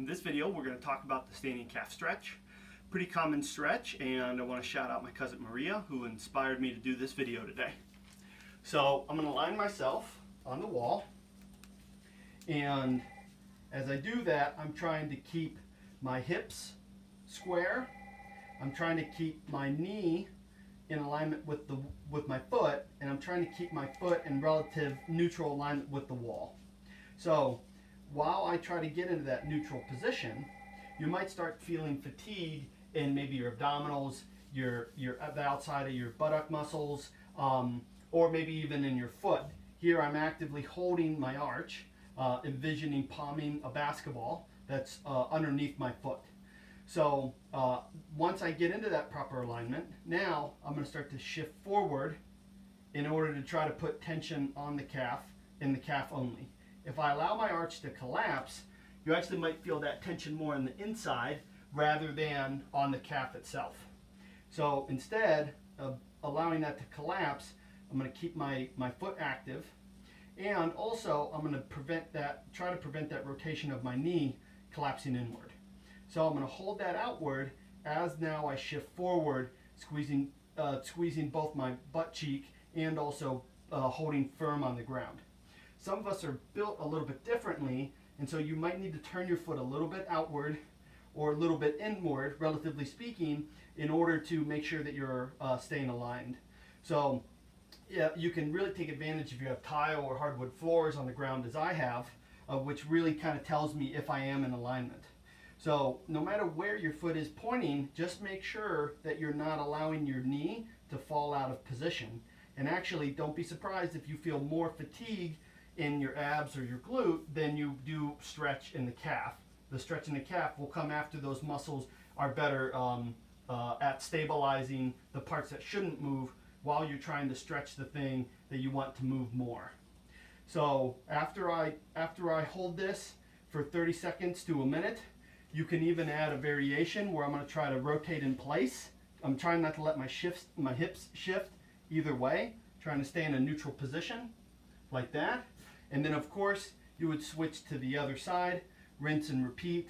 In this video, we're going to talk about the standing calf stretch. Pretty common stretch, and I want to shout out my cousin Maria, who inspired me to do this video today. So I'm going to line myself on the wall, and as I do that, I'm trying to keep my hips square. I'm trying to keep my knee in alignment with my foot, and I'm trying to keep my foot in relative neutral alignment with the wall. So while I try to get into that neutral position, you might start feeling fatigue in maybe your abdominals, the outside of your buttock muscles, or maybe even in your foot. Here I'm actively holding my arch, envisioning palming a basketball that's underneath my foot. So once I get into that proper alignment, now I'm going to start to shift forward in order to try to put tension on the calf and the calf only. If I allow my arch to collapse, you actually might feel that tension more on the inside rather than on the calf itself. So instead of allowing that to collapse, I'm going to keep my foot active, and also I'm going to try to prevent that rotation of my knee collapsing inward. So I'm going to hold that outward as now I shift forward, squeezing both my butt cheek and also holding firm on the ground. Some of us are built a little bit differently, and so you might need to turn your foot a little bit outward or a little bit inward, relatively speaking, in order to make sure that you're staying aligned. So yeah, you can really take advantage if you have tile or hardwood floors on the ground as I have, which really kind of tells me if I am in alignment. So no matter where your foot is pointing, just make sure that you're not allowing your knee to fall out of position. And actually, don't be surprised if you feel more fatigue in your abs or your glute than you do stretch in the calf. The stretch in the calf will come after those muscles are better at stabilizing the parts that shouldn't move while you're trying to stretch the thing that you want to move more. So after I hold this for 30 seconds to a minute, you can even add a variation where I'm going to try to rotate in place. I'm trying not to let my hips shift either way, trying to stay in a neutral position like that. And then of course you would switch to the other side, rinse and repeat